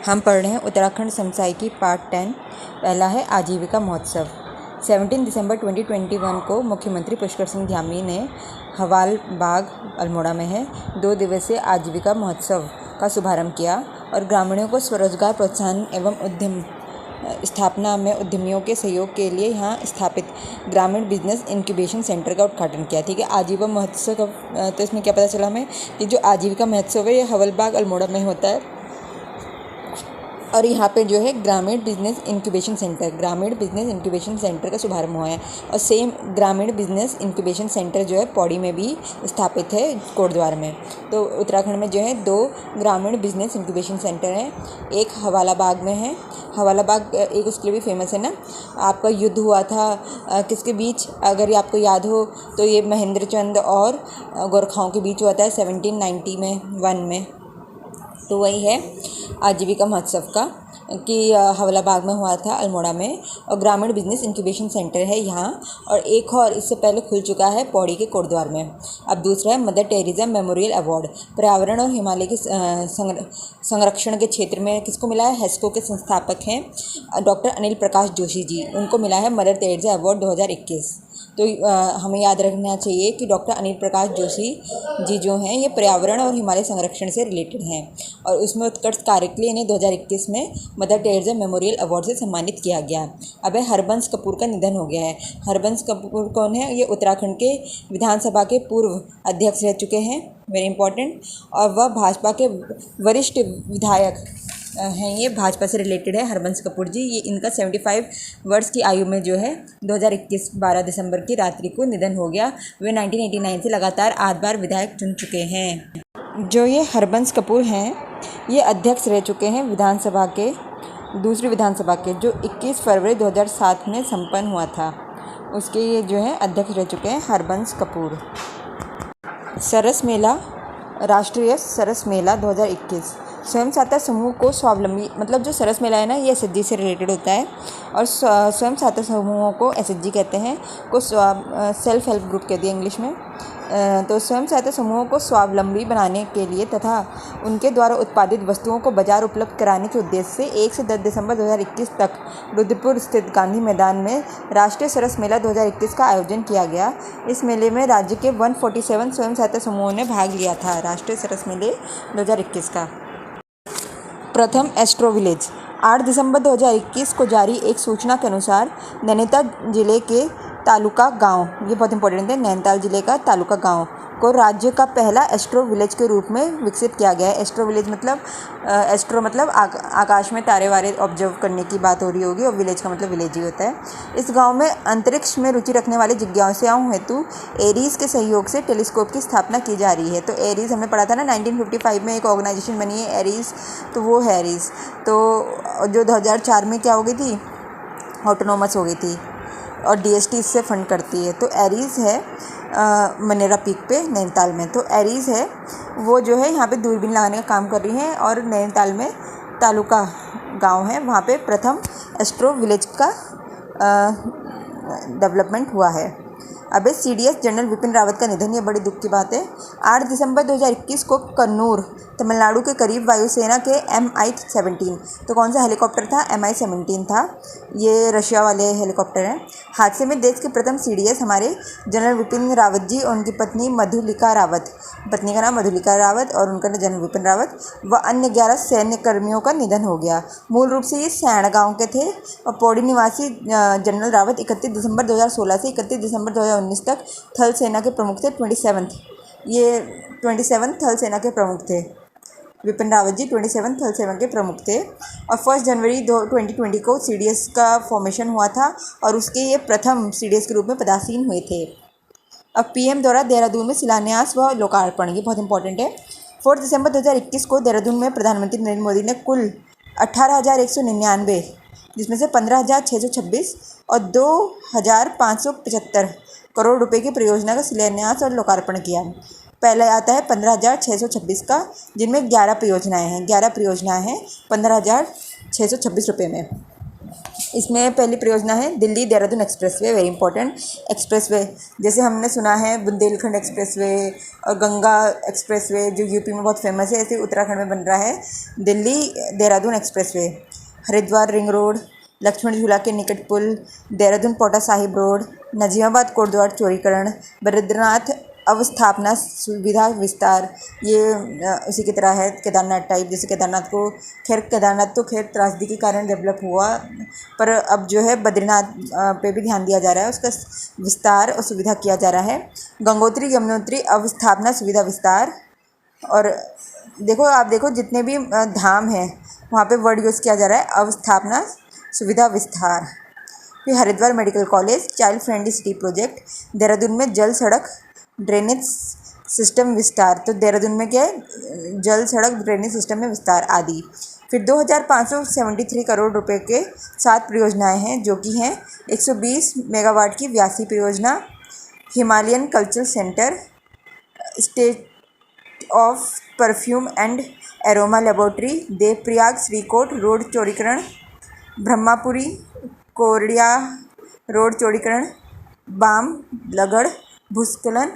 हम पढ़ रहे हैं उत्तराखंड समसामयिकी पार्ट 10। पहला है आजीविका महोत्सव। 17 दिसंबर 2021 को मुख्यमंत्री पुष्कर सिंह धामी ने हवालबाग अल्मोड़ा में 2 दिवसीय आजीविका महोत्सव का शुभारंभ किया और ग्रामीणों को स्वरोजगार प्रोत्साहन एवं उद्यम स्थापना में उद्यमियों के सहयोग के लिए यहाँ स्थापित ग्रामीण बिजनेस इंक्यूबेशन सेंटर का उद्घाटन किया। ठीक है, आजीविका महोत्सव का तो इसमें क्या पता चला हमें कि जो आजीविका महोत्सव है ये हवालबाग अल्मोड़ा में होता है और यहाँ पे जो है ग्रामीण बिजनेस इंक्यूबेशन सेंटर का शुभारंभ हुआ है और सेम ग्रामीण बिजनेस इंक्यूबेशन सेंटर जो है पौड़ी में भी स्थापित है, कोटद्वार में। तो उत्तराखंड में जो है 2 ग्रामीण बिजनेस इंक्यूबेशन सेंटर हैं, एक हवालाबाग में है। हवालाबाग एक उसके लिए भी फेमस है ना, आपका युद्ध हुआ था किसके बीच, अगर ये आपको याद हो तो ये महेंद्र चंद और गोरखाओं के बीच हुआ था 1791 में। तो वही है आजीविका महोत्सव का कि हवालाबाग में हुआ था अल्मोड़ा में और ग्रामीण बिजनेस इंक्यूबेशन सेंटर है यहाँ, और एक और इससे पहले खुल चुका है पौड़ी के कोटद्वार में। अब दूसरा है मदर टेरेसा मेमोरियल अवार्ड। पर्यावरण और हिमालय के संरक्षण के क्षेत्र में किसको मिला है? हेस्को के संस्थापक हैं डॉक्टर अनिल प्रकाश जोशी जी, उनको मिला है मदर टेरेसा अवार्ड 2021। तो हमें याद रखना चाहिए कि डॉक्टर अनिल प्रकाश जोशी जी जो हैं ये पर्यावरण और हिमालय संरक्षण से रिलेटेड हैं और उसमें उत्कृष्ट कार्य के लिए इन्हें 2021 में मदर टेरेसा मेमोरियल अवार्ड से सम्मानित किया गया। अब हरबंस कपूर का निधन हो गया है। हरबंस कपूर कौन है? ये उत्तराखंड के विधानसभा के पूर्व अध्यक्ष रह चुके हैं, वेरी इंपॉर्टेंट, और वह भाजपा के वरिष्ठ विधायक हैं। ये भाजपा से रिलेटेड है हरबंस कपूर जी। ये इनका 75 वर्ष की आयु में जो है 2021 12 दिसंबर की रात्रि को निधन हो गया। वे 1989 से लगातार 8 बार विधायक चुन चुके हैं। जो ये हरबंस कपूर हैं ये अध्यक्ष रह चुके हैं विधानसभा के, दूसरी विधानसभा के, जो 21 फरवरी 2007 में संपन्न हुआ था, उसके ये जो है अध्यक्ष रह चुके हैं हरबंस कपूर। सरस मेला, राष्ट्रीय सरस मेला 2021। स्वयं सहायता समूह को स्वावलंबी, मतलब जो सरस मेला है ना ये एसएचजी से रिलेटेड होता है और स्वयं सहायता समूहों को एसएचजी कहते हैं, को सेल्फ हेल्प ग्रुप कहते हैं इंग्लिश में। तो स्वयं सहायता समूहों को स्वावलंबी बनाने के लिए तथा उनके द्वारा उत्पादित वस्तुओं को बाजार उपलब्ध कराने के उद्देश्य से 1 से 10 दिसंबर 2021 तक रुद्रपुर स्थित गांधी मैदान में राष्ट्रीय सरस मेला 2021 का आयोजन किया गया। इस मेले में राज्य के 147 स्वयं सहायता समूहों ने भाग लिया था। राष्ट्रीय सरस मेले 2021 का प्रथम एस्ट्रो विलेज 8 दिसंबर 2021 को जारी एक सूचना के अनुसार नैनीताल जिले के तालुका गांव, ये बहुत इंपॉर्टेंट है, नैनीताल जिले का तालुका गांव को राज्य का पहला एस्ट्रो विलेज के रूप में विकसित किया गया है। एस्ट्रो विलेज मतलब एस्ट्रो मतलब आकाश में तारे वारे ऑब्जर्व करने की बात हो रही होगी और विलेज का मतलब विलेज ही होता है। इस गांव में अंतरिक्ष में रुचि रखने वाले जिज्ञासुओं हेतु एरीज के सहयोग से टेलीस्कोप की स्थापना की जा रही है। तो एरीज हमने पढ़ा था ना, 1955 में एक ऑर्गेनाइजेशन बनी है एरीज, तो वो है एरीज। तो जो 2004 में क्या हो गई थी, ऑटोनोमस हो गई थी और डीएसटी इससे फंड करती है। तो एरीज है मनेरा पीक पे नैनीताल में। तो एरीज है वो जो है यहाँ पे दूरबीन लगाने का काम कर रही हैं और नैनीताल में तालुका गांव है, वहाँ पे प्रथम एस्ट्रो विलेज का डेवलपमेंट हुआ है। अब सीडीएस जनरल विपिन रावत का निधन, ये बड़ी दुख की बात है। 8 दिसंबर 2021 को कन्नूर तमिलनाडु के करीब वायुसेना के MI-17, तो कौन सा हेलीकॉप्टर था? MI-17 था, ये रशिया वाले हेलीकॉप्टर हैं। हादसे में देश के प्रथम सीडीएस हमारे जनरल विपिन रावत जी और उनकी पत्नी मधुलिका रावत, पत्नी का नाम मधुलिका रावत और उनका नाम जनरल विपिन रावत व अन्य 11 सैन्य कर्मियों का निधन हो गया। मूल रूप से ये सैण गाँव के थे और पौड़ी निवासी जनरल रावत 31 दिसंबर 2016 से 31 दिसंबर 2019 तक थल सेना के प्रमुख थे। 27 थल सेना के प्रमुख थे। विपिन रावत जी 27 थल सेना के प्रमुख थे और 1 जनवरी 2020 को सीडीएस का फॉर्मेशन हुआ था और उसके ये प्रथम सीडीएस के रूप में पदासीन हुए थे। अब पीएम द्वारा देहरादून में शिलान्यास व लोकार्पण, ये बहुत इंपॉर्टेंट है। 4 दिसंबर 2021 को देहरादून में प्रधानमंत्री नरेंद्र मोदी ने कुल 18,199, जिसमें से 15,626 और 2,575 करोड़ रुपए की परियोजना का शिलान्यास और लोकार्पण किया। पहले आता है 15,626 का, जिनमें 11 परियोजनाएँ हैं। 11 परियोजनाएँ हैं 15,626 रुपये में। इसमें पहली परियोजना है Delhi Dehradun expressway, very important expressway. जैसे हमने सुना है बुंदेलखंड एक्सप्रेसवे और गंगा एक्सप्रेसवे जो यूपी में बहुत फेमस है, ऐसे उत्तराखंड में बन रहा है Delhi Dehradun expressway. Haridwar ring road, Lakshman Jhula के निकट पुल, देहरादून पोटा साहिब रोड, नजीमाबाद कोटद्वार चौड़ीकरण, बद्रीनाथ अवस्थापना सुविधा विस्तार, ये उसी की तरह है केदारनाथ टाइप। जैसे केदारनाथ तो खैर त्रासदी के कारण डेवलप हुआ, पर अब जो है बद्रीनाथ पे भी ध्यान दिया जा रहा है, उसका विस्तार और सुविधा किया जा रहा है। गंगोत्री यमुनोत्री अवस्थापना सुविधा विस्तार। और आप देखो जितने भी धाम हैं वहाँ पे वर्ड यूज़ किया जा रहा है अवस्थापना सुविधा विस्तार। फिर Haridwar medical college, child friendly city project, Dehradun में जल सड़क ड्रेनेज सिस्टम विस्तार। तो देहरादून में क्या है, जल सड़क ड्रेनेज सिस्टम में विस्तार आदि। फिर 2573 करोड़ रुपए के 7 परियोजनाएं हैं, जो कि हैं 120 मेगावाट की व्यासी परियोजना, Himalayan cultural centre, state of perfume and aroma laboratory, Devprayag Srikot road चौड़ीकरण, ब्रह्मापुरी कोरिया रोड चौड़ीकरण, बाम लगड़ भूस्खलन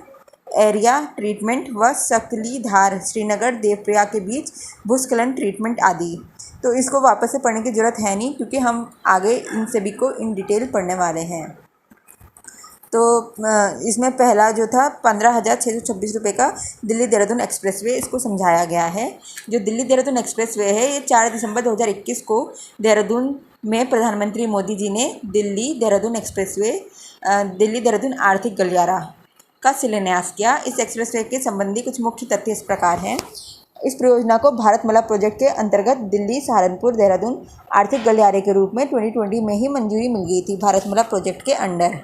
एरिया ट्रीटमेंट व सकलीधार श्रीनगर देवप्रयाग के बीच भूस्खलन ट्रीटमेंट आदि। तो इसको वापस से पढ़ने की ज़रूरत है नहीं, क्योंकि हम आगे इन सभी को इन डिटेल पढ़ने वाले हैं। तो इसमें पहला जो था 15,626 रुपये का दिल्ली देहरादून एक्सप्रेसवे, इसको समझाया गया है। जो दिल्ली देहरादून एक्सप्रेसवे है, ये 4 दिसंबर 2021 को देहरादून में प्रधानमंत्री मोदी जी ने दिल्ली देहरादून एक्सप्रेसवे, दिल्ली देहरादून आर्थिक गलियारा का शिलान्यास किया। इस एक्सप्रेसवे के संबंधी कुछ मुख्य तथ्य इस प्रकार हैं। इस परियोजना को भारतमाला प्रोजेक्ट के अंतर्गत दिल्ली सहारनपुर देहरादून आर्थिक गलियारे के रूप में 2020 में ही मंजूरी मिल गई थी भारतमाला प्रोजेक्ट के अंडर।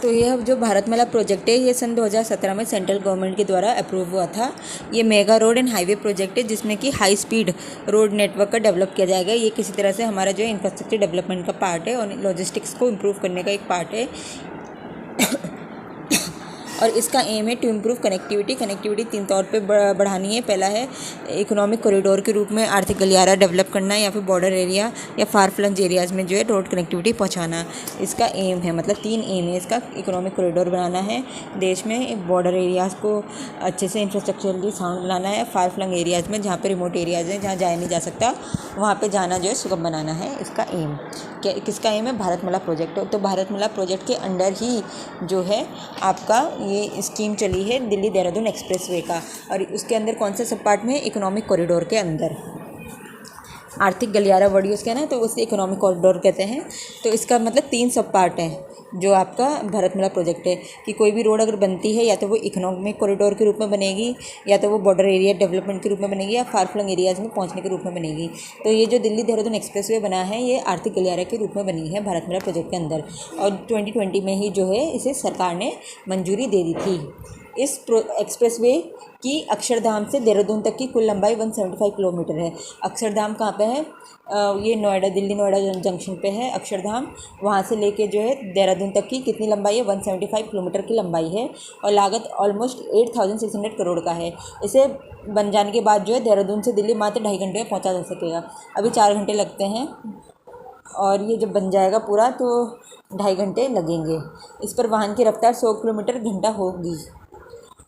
तो यह जो भारतमाला प्रोजेक्ट है, ये सन 2017 में सेंट्रल गवर्नमेंट के द्वारा अप्रूव हुआ था। ये mega road and highway project है, जिसमें कि हाई स्पीड रोड नेटवर्क का डेवलप किया जाएगा। ये किसी तरह से हमारा जो इंफ्रास्ट्रक्चर डेवलपमेंट का पार्ट है और लॉजिस्टिक्स को इम्प्रूव करने का एक पार्ट है। और इसका एम है टू इम्प्रूव कनेक्टिविटी 3 तौर पे बढ़ानी है। पहला है इकोनॉमिक कॉरिडोर के रूप में आर्थिक गलियारा डेवलप करना, या फिर बॉर्डर एरिया या फार फ्लंग एरियाज़ में जो है रोड कनेक्टिविटी पहुंचाना, इसका एम है। मतलब 3 एम है इसका। इकोनॉमिक कॉरिडोर बनाना है देश में, बॉर्डर एरियाज़ को अच्छे से इंफ्रास्ट्रक्चरली साउंड बनाना है, फार फ्लंग एरियाज़ में जहाँ पर रिमोट एरियाज़ हैं, जहाँ जाया नहीं जा सकता, वहाँ पर जाना जो है सुगम बनाना है। इसका एम किसका एम है? भारतमाला प्रोजेक्ट। तो भारतमाला प्रोजेक्ट के अंडर ही जो है आपका ये स्कीम चली है दिल्ली देहरादून एक्सप्रेसवे का। और उसके अंदर कौन से सब पार्ट में? इकोनॉमिक कॉरिडोर के अंदर। आर्थिक गलियारा वर्ड यूज़ किया ना, तो उसे इकोनॉमिक कॉरिडोर कहते हैं। तो इसका मतलब 3 सब पार्ट हैं जो आपका भारतमाला प्रोजेक्ट है, कि कोई भी रोड अगर बनती है या तो वो इकोनॉमिक कॉरिडोर के रूप में बनेगी, या तो वो बॉर्डर एरिया डेवलपमेंट के रूप में बनेगी, या फार फ्लंग एरियाज़ में पहुंचने के रूप में बनेगी। तो ये जो दिल्ली देहरादून एक्सप्रेसवे बना है, ये आर्थिक गलियारा के रूप में बनी है भारतमाला प्रोजेक्ट के अंदर। और 2020 में ही जो है इसे सरकार ने मंजूरी दे दी थी। इस एक्सप्रेसवे की अक्षरधाम से देहरादून तक की कुल लंबाई 175 किलोमीटर है। अक्षरधाम कहाँ पे है? ये दिल्ली नोएडा जंक्शन पे है अक्षरधाम। वहाँ से लेके जो है देहरादून तक की कितनी लंबाई है? 175 किलोमीटर की लंबाई है। और लागत ऑलमोस्ट 8,600 करोड़ का है। इसे बन जाने के बाद जो है देहरादून से दिल्ली मात्र 2.5 घंटे में पहुँचा जा सकेगा। अभी 4 घंटे लगते हैं, और ये जब बन जाएगा पूरा तो 2.5 घंटे लगेंगे। इस पर वाहन की रफ्तार 100 किलोमीटर घंटा होगी।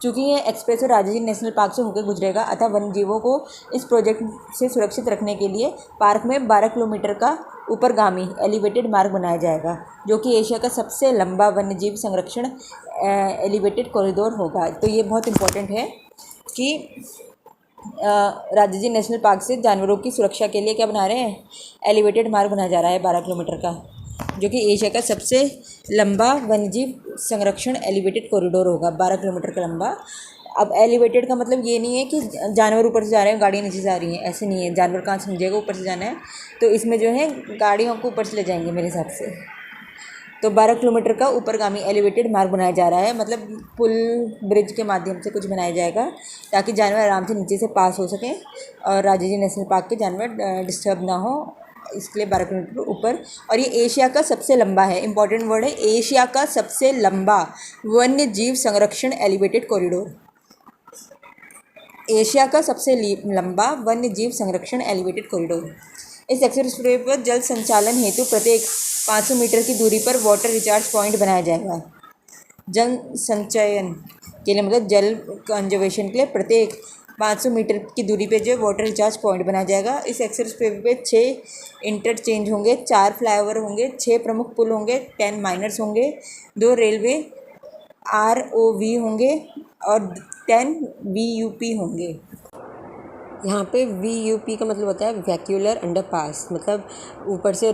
चूँकि ये एक्सप्रेसवे राजाजी नेशनल पार्क से होकर गुजरेगा, अतः वन्यजीवों को इस प्रोजेक्ट से सुरक्षित रखने के लिए पार्क में 12 किलोमीटर का ऊपरगामी एलिवेटेड मार्ग बनाया जाएगा, जो कि एशिया का सबसे लंबा वन्यजीव संरक्षण एलिवेटेड कॉरिडोर होगा। तो ये बहुत इम्पोर्टेंट है कि राजाजी नेशनल पार्क से जानवरों की सुरक्षा के लिए क्या बना रहे हैं? एलिवेटेड मार्ग बनाया जा रहा है 12 किलोमीटर का, जो कि एशिया का सबसे लंबा वन्यजीव संरक्षण एलिवेटेड कॉरिडोर होगा, 12 किलोमीटर का लंबा। अब एलिवेटेड का मतलब ये नहीं है कि जानवर ऊपर से जा रहे हैं, गाड़ियाँ नीचे जा रही हैं, ऐसे नहीं है। जानवर कहाँ समझेगा ऊपर से जाना है, तो इसमें जो है गाड़ियों को ऊपर से ले जाएंगे मेरे हिसाब से। तो 12 किलोमीटर का ऊपरगामी एलिवेटेड मार्ग बनाया जा रहा है, मतलब पुल ब्रिज के माध्यम से कुछ बनाया जाएगा, ताकि जानवर आराम से नीचे से पास हो सकें और राजाजी नेशनल पार्क के जानवर डिस्टर्ब ना हो, इसके लिए 12 किलोमीटर ऊपर। और ये एशिया का सबसे लंबा है, इंपॉर्टेंट वर्ड है, एशिया का सबसे लंबा वन्य जीव संरक्षण एलिवेटेड कॉरिडोर। एशिया का सबसे लंबा वन्य जीव संरक्षण एलिवेटेड कॉरिडोर। इस एक्सप्रेसवे पर जल संचालन हेतु प्रत्येक 500 मीटर की दूरी पर वाटर रिचार्ज पॉइंट बनाया जाएगा। जल संचयन के लिए मतलब जल कंजर्वेशन के लिए प्रत्येक 500 मीटर की दूरी पे जो वाटर रिचार्ज पॉइंट बनाया जाएगा। इस एक्सप्रेस वे पे 6 इंटरचेंज होंगे, 4 फ्लाईओवर होंगे, 6 प्रमुख पुल होंगे, 10 माइनर्स होंगे, 2 रेलवे ROV होंगे और 10 VUP होंगे। यहाँ पे VUP का मतलब होता है वैक्यूलर अंडरपास, मतलब ऊपर से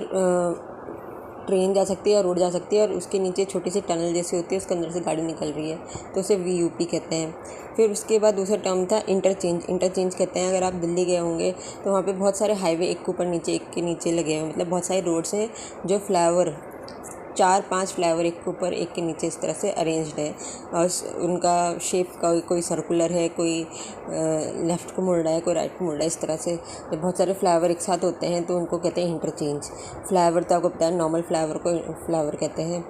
ट्रेन जा सकती है और रोड जा सकती है और उसके नीचे छोटी सी टनल जैसी होती है, उसके अंदर से गाड़ी निकल रही है, तो उसे VUP कहते हैं। फिर उसके बाद दूसरा टर्म था इंटरचेंज कहते हैं। अगर आप दिल्ली गए होंगे तो वहाँ पे बहुत सारे हाईवे एक के ऊपर नीचे एक के नीचे लगे हुए हैं, मतलब बहुत सारे रोड्स हैं जो फ्लाईओवर 4-5 फ्लाईओवर एक के ऊपर एक के नीचे इस तरह से अरेंज्ड है और उनका शेप का कोई सर्कुलर है, कोई लेफ़्ट को मुड़ रहा है, कोई राइट को मुड़ रहा है। इस तरह से जब बहुत सारे फ्लाईओवर एक साथ होते हैं तो उनको कहते हैं इंटरचेंज। फ्लाईओवर तो आपको पता है, नॉर्मल फ्लाईओवर को फ्लाईओवर कहते हैं।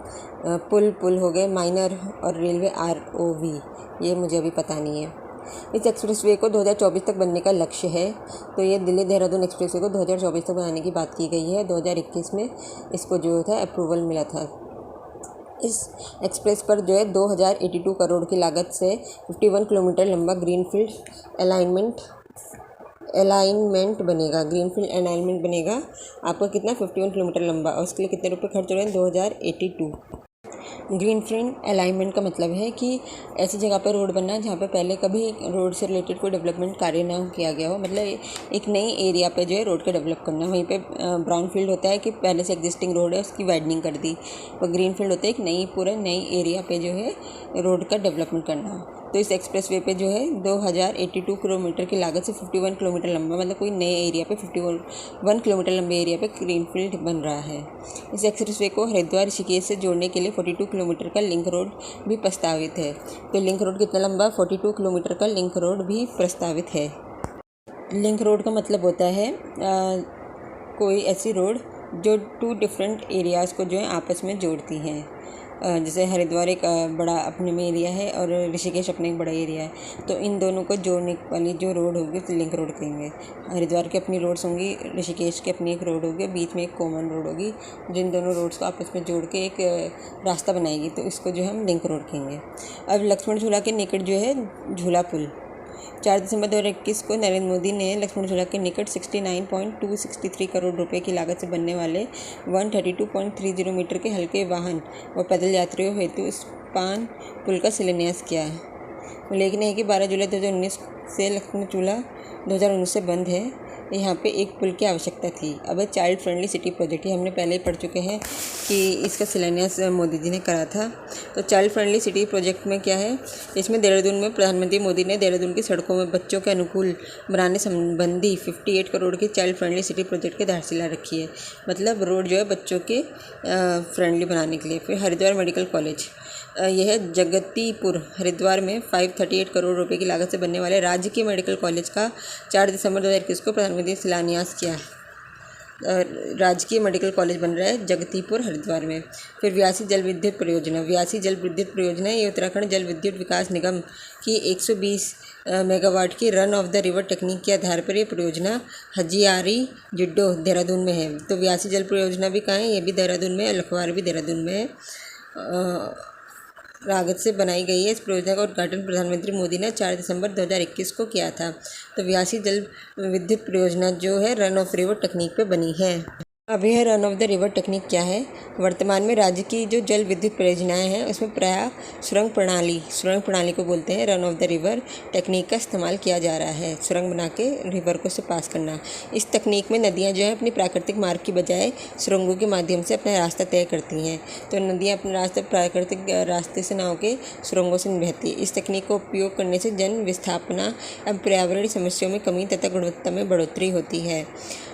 पुल हो गए, माइनर और रेलवे ROV, ये मुझे अभी पता नहीं है। इस एक्सप्रेसवे को 2024 तक बनने का लक्ष्य है। तो ये दिल्ली देहरादून एक्सप्रेसवे को 2024 तक बनाने की बात की गई है। 2021 में इसको जो था अप्रूवल मिला था। इस एक्सप्रेस पर जो है 2082 करोड़ की लागत से 51 किलोमीटर लंबा ग्रीनफील्ड अलाइनमेंट बनेगा। आपका कितना 51 किलोमीटर लंबा, और उसके लिए कितने रुपए खर्च हो रहे हैं? 2082। ग्रीनफील्ड अलाइनमेंट का मतलब है कि ऐसी जगह पर रोड बनना जहाँ पे पहले कभी रोड से रिलेटेड कोई डेवलपमेंट कार्य ना किया गया हो, मतलब एक नई एरिया पे जो है रोड का डेवलप करना। वहीं पे ब्राउन फील्ड होता है कि पहले से एग्जिस्टिंग रोड है उसकी वाइडनिंग कर दी, और ग्रीन फील्ड होता है एक पूरा नई एरिया पे जो है रोड का डेवलपमेंट करना। तो इस एक्सप्रेसवे पे जो है 2082 किलोमीटर की लागत से 51 किलोमीटर लंबा, मतलब कोई नए एरिया पे 51 किलोमीटर लंबे एरिया पे ग्रीनफील्ड बन रहा है। इस एक्सप्रेसवे को हरिद्वार ऋषिकेश से जोड़ने के लिए 42 किलोमीटर का लिंक रोड भी प्रस्तावित है। तो लिंक रोड कितना लंबा? 42 किलोमीटर का लिंक रोड भी प्रस्तावित है। लिंक रोड का मतलब होता है कोई ऐसी रोड जो 2 डिफरेंट एरियाज़ को जो है आपस में जोड़ती हैं। जैसे हरिद्वार एक बड़ा अपने में एरिया है और ऋषिकेश अपने एक बड़ा एरिया है, तो इन दोनों को जोड़ने वाली जो रोड होगी तो लिंक रोड कहेंगे। हरिद्वार की अपनी रोड्स होंगी, ऋषिकेश की अपनी एक रोड होगी, बीच में एक कॉमन रोड होगी जिन दोनों रोड्स को आपस में जोड़ के एक रास्ता बनाएगी, तो इसको जो हम लिंक रोड कहेंगे। अब लक्ष्मण झूला के निकट जो है झूला पुल, 4 दिसंबर 2021 को नरेंद्र मोदी ने लक्ष्मण झूला के निकट 69.263 करोड़ रुपए की लागत से बनने वाले 132.30 मीटर के हल्के वाहन व पैदल यात्रियों हेतु स्पान पुल का शिलान्यास किया है। उल्लेखनीय है कि 12 जुलाई 2019 से लक्ष्मण झूला 2019 से बंद है। यहाँ पे एक पुल की आवश्यकता थी। अब चाइल्ड फ्रेंडली सिटी प्रोजेक्ट, ये हमने पहले ही पढ़ चुके हैं कि इसका शिलान्यास मोदी जी ने करा था। तो चाइल्ड फ्रेंडली सिटी प्रोजेक्ट में क्या है, इसमें देहरादून में प्रधानमंत्री मोदी ने देहरादून की सड़कों में बच्चों के अनुकूल बनाने संबंधी 58 करोड़ की चाइल्ड फ्रेंडली सिटी प्रोजेक्ट की आधारशिला रखी है। मतलब रोड जो है बच्चों के फ्रेंडली बनाने के लिए। फिर हरिद्वार मेडिकल कॉलेज, यह जगतीपुर हरिद्वार में 538 करोड़ रुपए की लागत से बनने वाले राजकीय मेडिकल कॉलेज का 4 दिसंबर 2021 को प्रधानमंत्री ने शिलान्यास किया। राजकीय मेडिकल कॉलेज बन रहा है जगतीपुर हरिद्वार में। फिर व्यासी जल विद्युत परियोजना, ये उत्तराखंड जल विद्युत विकास निगम की 120 मेगावाट की run of the river technique के आधार पर यह परियोजना हजियारी जुड्डो देहरादून में है। तो व्यासी जल परियोजना भी कहाँ है? ये भी देहरादून में है, लखवार भी देहरादून में है। लागत से बनाई गई है। इस परियोजना का उद्घाटन प्रधानमंत्री मोदी ने 4 दिसंबर 2021 को किया था। तो व्यासी जल विद्युत परियोजना जो है रन ऑफ रिवर टेक्निक पे बनी है। अब यह run of the river technique क्या है? वर्तमान में राज्य की जो जल विद्युत परियोजनाएं हैं उसमें प्रायः सुरंग प्रणाली को बोलते हैं run of the river technique का इस्तेमाल किया जा रहा है। सुरंग बना के रिवर को से पास करना। इस तकनीक में नदियाँ जो है अपनी प्राकृतिक मार्ग की बजाय सुरंगों के माध्यम से अपना रास्ता तय करती हैं। तो नदियाँ अपना रास्ता प्राकृतिक रास्ते से ना होकर सुरंगों से बहती है। इस तकनीक का उपयोग करने से जन विस्थापना एवं पर्यावरणीय समस्याओं में कमी तथा गुणवत्ता में बढ़ोतरी होती है।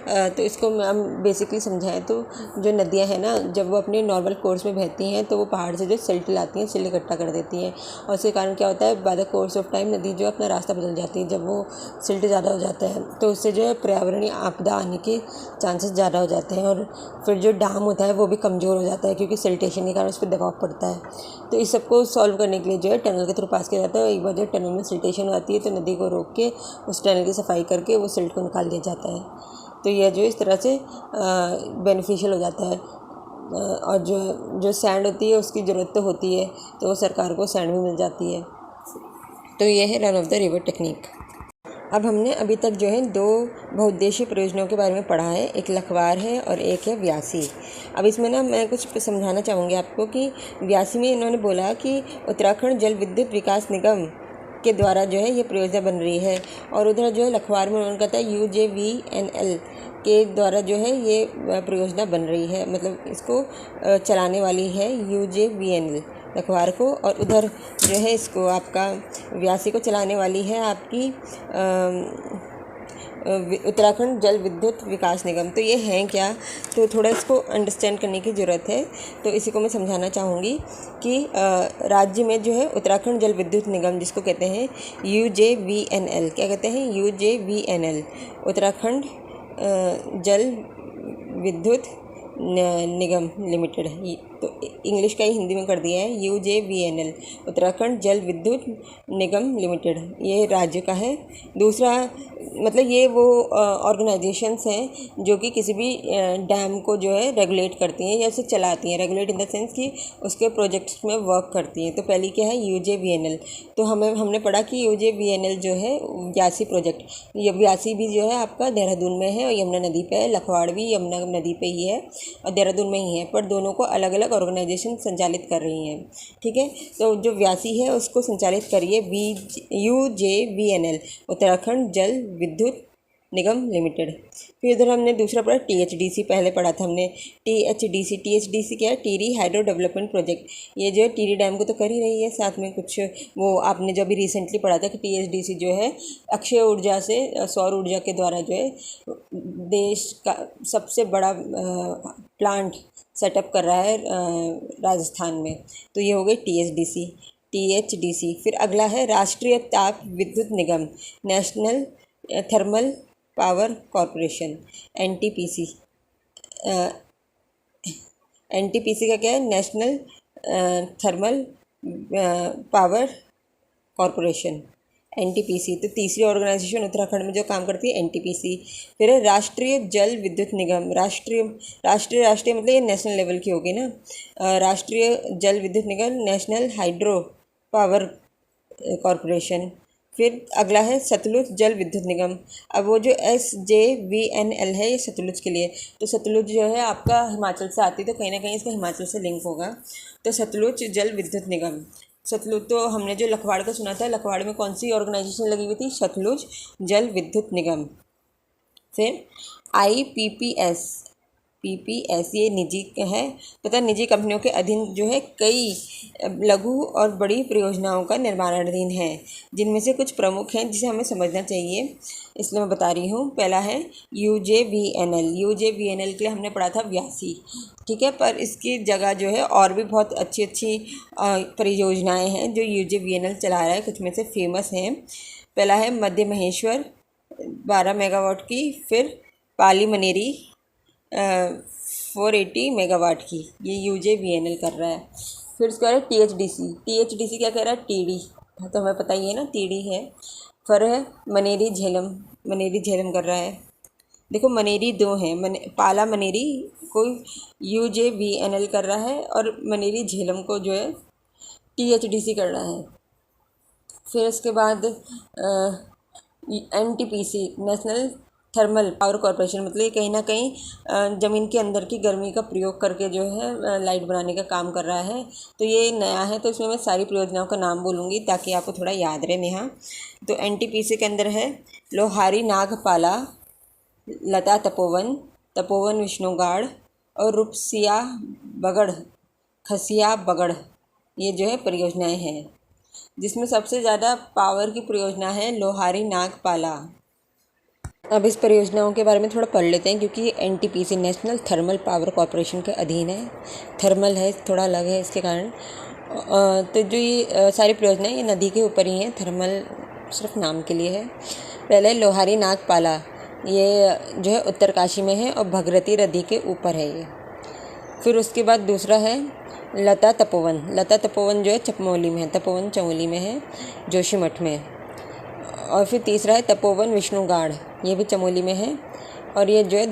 तो इसको हम बेसिकली समझाएं तो जो नदियां हैं ना, जब वो अपने नॉर्मल कोर्स में बहती हैं तो वो पहाड़ से जो सिल्ट लाती हैं, सिल्ट इकट्ठा कर देती हैं, और उसके कारण क्या होता है, by the course of time नदी जो अपना रास्ता बदल जाती है। जब वो सिल्ट ज़्यादा हो जाता है तो उससे जो है पर्यावरणीय आपदा आने के चांसेस ज़्यादा हो जाते हैं, और फिर जो डैम होता है वो भी कमज़ोर हो जाता है क्योंकि सिल्टेशन के कारण उस पर दबाव पड़ता है। तो इस सबको सॉल्व करने के लिए जो है टनल के थ्रू पास किया जाता है। एक बार जब टनल में सिल्टेशन आती है तो नदी को रोक के उस टनल की सफाई करके वो सिल्ट को निकाल दिया जाता है। तो यह जो इस तरह से बेनिफिशियल हो जाता है। और जो सैंड होती है उसकी ज़रूरत तो होती है, तो वो सरकार को सैंड भी मिल जाती है। तो ये है run of the river technique. अब हमने अभी तक जो है 2 बहुउद्देशीय परियोजनाओं के बारे में पढ़ा है, एक लखवार है और एक है व्यासी। अब इसमें ना मैं कुछ समझाना चाहूँगी आपको कि व्यासी में इन्होंने बोला कि उत्तराखंड जल विद्युत विकास निगम के द्वारा जो है ये परियोजना बन रही है, और उधर जो है लखवार में उन्होंने कहता है UJVNL के द्वारा जो है ये परियोजना बन रही है, मतलब इसको चलाने वाली है UJVNL लखवार को, और उधर जो है इसको आपका व्यासी को चलाने वाली है आपकी उत्तराखंड जल विद्युत विकास निगम। तो ये है क्या, तो थोड़ा इसको अंडरस्टैंड करने की ज़रूरत है। तो इसी को मैं समझाना चाहूँगी कि राज्य में जो है उत्तराखंड जल विद्युत निगम, जिसको कहते हैं UJVNL, क्या कहते हैं UJVNL, उत्तराखंड जल विद्युत निगम लिमिटेड, तो इंग्लिश का ही हिंदी में कर दिया है UJVNL, उत्तराखंड जल विद्युत निगम लिमिटेड, ये राज्य का है। दूसरा मतलब ये वो ऑर्गेनाइजेशंस हैं जो कि किसी भी डैम को जो है रेगुलेट करती हैं या उसे चलाती हैं, रेगुलेट इन द सेंस कि उसके प्रोजेक्ट्स में वर्क करती हैं। तो पहली क्या है UJVNL, तो हमने पढ़ा कि UJVNL जो है व्यासी प्रोजेक्ट, ये व्यासी भी जो है आपका देहरादून में है और यमुना नदी पे है, लखवाड़ भी यमुना नदी पे ही है और देहरादून में ही है, पर दोनों को अलग अलग ऑर्गेनाइजेशन संचालित कर रही हैं। ठीक है, तो जो व्यासी है उसको संचालित करिए UJVNL, उत्तराखंड जल विद्युत निगम लिमिटेड। फिर इधर हमने दूसरा पढ़ा THDC, पहले पढ़ा था हमने THDC क्या है, टीरी हाइड्रो डेवलपमेंट प्रोजेक्ट। ये जो है टीरी डैम को तो कर ही रही है, साथ में कुछ वो आपने जो अभी रिसेंटली पढ़ा था कि THDC जो है अक्षय ऊर्जा से, सौर ऊर्जा के द्वारा जो है देश का सबसे बड़ा प्लांट सेटअप कर रहा है राजस्थान में। तो ये हो गई THDC। फिर अगला है राष्ट्रीय ताप विद्युत निगम, national thermal power corporation, NTPC। NTPC का क्या है, national thermal power corporation, NTPC। तो तीसरी ऑर्गेनाइजेशन उत्तराखंड में जो काम करती है NTPC। फिर है राष्ट्रीय जल विद्युत निगम, राष्ट्रीय मतलब ये नेशनल लेवल की होगी ना, राष्ट्रीय जल विद्युत निगम, नेशनल हाइड्रो पावर कॉरपोरेशन। फिर अगला है सतलुज जल विद्युत निगम। अब वो जो SJVNL है ये सतलुज के लिए, तो सतलुज जो है आपका हिमाचल से आती है, तो कहीं ना कहीं इसका हिमाचल से लिंक होगा। तो सतलुज जल विद्युत निगम, सतलुज, तो हमने जो लखवाड़ का सुना था, लखवाड़ में कौन सी ऑर्गेनाइजेशन लगी हुई थी, सतलुज जल विद्युत निगम। फिर IPPS ये निजी है, तथा निजी कंपनियों के अधीन जो है कई लघु और बड़ी परियोजनाओं का निर्माणाधीन है, जिनमें से कुछ प्रमुख हैं जिसे हमें समझना चाहिए, इसलिए मैं बता रही हूँ। पहला है UJVNL के लिए हमने पढ़ा था व्यासी, ठीक है, पर इसकी जगह जो है और भी बहुत अच्छी परियोजनाएं हैं जो UJVNL चला रहा है, कुछ में से फेमस हैं। पहला है मध्य महेश्वर 12 मेगावाट की, फिर पाली मनेरी 480 मेगावाट की, ये UJVNL कर रहा है। फिर उसके बाद THDC क्या कह रहा है, TD, तो हमें पता ही है ना TD है। फिर है मनेरी झेलम कर रहा है। देखो मनेरी 2 हैं, पाला मनेरी को UJVNL कर रहा है और मनेरी झेलम को जो है THDC कर रहा है। फिर उसके बाद NTPC, national thermal power corporation, मतलब ये कहीं ना कहीं ज़मीन के अंदर की गर्मी का प्रयोग करके जो है लाइट बनाने का काम कर रहा है। तो ये नया है, तो इसमें मैं सारी परियोजनाओं का नाम बोलूँगी ताकि आपको थोड़ा याद रहे नेहा। तो NTPC के अंदर है लोहारी नागपाला, लता तपोवन विष्णुगाड़ और रूपसिया खसिया बगड़, ये जो है परियोजनाएँ हैं, जिसमें सबसे ज़्यादा पावर की परियोजना है लोहारी नागपाला। अब इस परियोजनाओं के बारे में थोड़ा पढ़ लेते हैं, क्योंकि NTPC national thermal power corporation के अधीन है, थर्मल है, थोड़ा अलग है इसके कारण। तो जो ये सारी परियोजनाएं ये नदी के ऊपर ही हैं, थर्मल सिर्फ नाम के लिए है। पहले लोहारी नागपाला, ये जो है उत्तरकाशी में है और भगीरथी नदी के ऊपर है ये। फिर उसके बाद दूसरा है लता तपोवन जो है चमोली में है, तपोवन चमोली में है, जोशीमठ में। और फिर तीसरा है तपोवन विष्णुगाड़, ये भी चमोली में है और ये जो है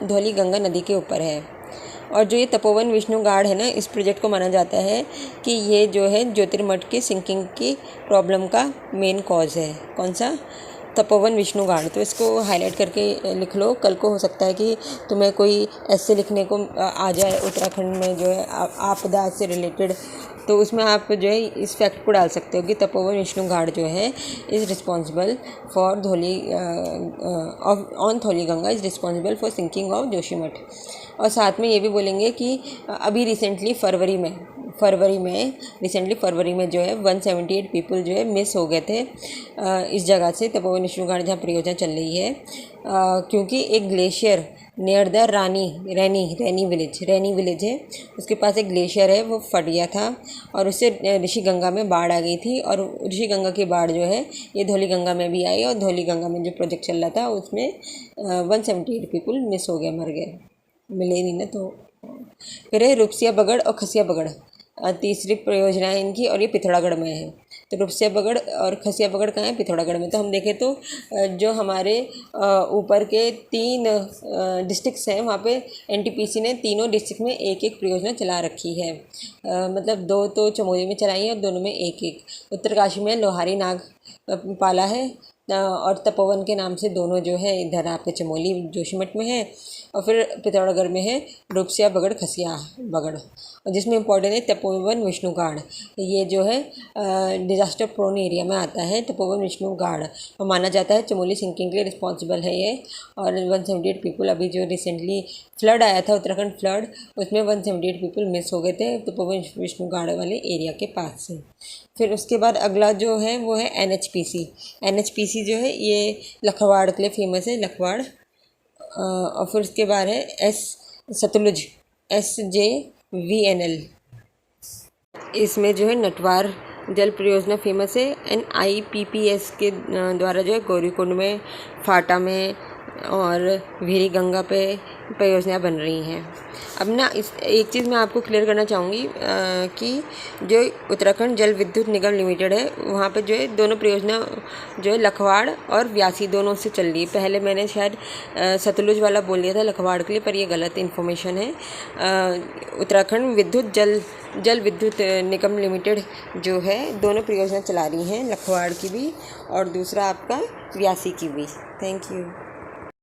धौली गंगा नदी के ऊपर है। और जो ये तपोवन विष्णु घाट है ना, इस प्रोजेक्ट को माना जाता है कि ये जो है ज्योतिर्मठ की सिंकिंग की प्रॉब्लम का मेन कॉज है। कौन सा? तपोवन विष्णु घाट। तो इसको हाईलाइट करके लिख लो, कल को हो सकता है कि तुम्हें कोई ऐसे लिखने को आ जाए उत्तराखंड में जो है आपदा से रिलेटेड, तो उसमें आप जो है इस फैक्ट को डाल सकते हो कि तपोवन विष्णु घाट जो है is responsible for on Dhauli Ganga is responsible for sinking of Joshimath. और साथ में ये भी बोलेंगे कि अभी रिसेंटली फरवरी में जो है 178 पीपल जो है मिस हो गए थे इस जगह से, तपोवन विष्णु घाट जहाँ परियोजना चल रही है, क्योंकि एक glacier near the Raini village है, उसके पास एक ग्लेशियर है, वो फट गया था और उससे ऋषि गंगा में बाढ़ आ गई थी। और ऋषि गंगा की बाढ़ जो है ये धौली गंगा में भी आई और धौली गंगा में जो प्रोजेक्ट चल रहा था उसमें 178 पीपल मिस हो गए, मर गए, मिले नहीं ना। तो फिर है रुपसिया बगड़ और खसिया बगड़, तीसरी परियोजना है इनकी, और ये पिथौरागढ़ में है। तो रुपसिया बगड़ और खसिया बगड़ कहाँ है? पिथौरागढ़ में। तो हम देखें तो जो हमारे ऊपर के 3 डिस्ट्रिक्ट्स हैं, वहाँ पे एनटीपीसी ने तीनों डिस्ट्रिक्ट में एक एक परियोजना चला रखी है। मतलब 2 तो चमोली में चलाई है और दोनों में एक एक। उत्तरकाशी में लोहारी नाग पाला है और तपोवन के नाम से दोनों जो है इधर आपके चमोली जोशीमठ में है, और फिर पिथौरागढ़ में है रुपसिया बगड़ खसिया बगड़, और जिसमें इम्पोर्टेंट है तपोवन विष्णु घाट। ये जो है डिज़ास्टर प्रोन एरिया में आता है तपोवन विष्णु घाट, और माना जाता है चमोली सिंकिंग के लिए रिस्पॉन्सिबल है ये। और 178 पीपल, अभी जो रिसेंटली फ्लड आया था उत्तराखंड फ्लड, उसमें 178 पीपल मिस हो गए थे तपोवन विष्णु घाट वाले एरिया के पास से। फिर उसके बाद अगला जो है वो है एनएचपीसी जो है ये लखवाड़ के लिए फेमस है, लखवाड़। और फिर उसके बाद है सतलुज SJVNL, इसमें जो है नटवार जल परियोजना फेमस है। NIPPS के द्वारा जो है गौरीकुंड में, फाटा में और वीरी गंगा पे परियोजना बन रही हैं। अब ना इस एक चीज़ मैं आपको क्लियर करना चाहूँगी कि जो उत्तराखंड जल विद्युत निगम लिमिटेड है, वहाँ पे जो है दोनों परियोजना जो है लखवाड़ और व्यासी दोनों से चल रही है। पहले मैंने शायद सतलुज वाला बोल दिया था लखवाड़ के लिए, पर ये गलत इन्फॉर्मेशन है। उत्तराखंड जल विद्युत निगम लिमिटेड जो है दोनों परियोजना चला रही हैं, लखवाड़ की भी और दूसरा आपका व्यासी की भी। Thank you.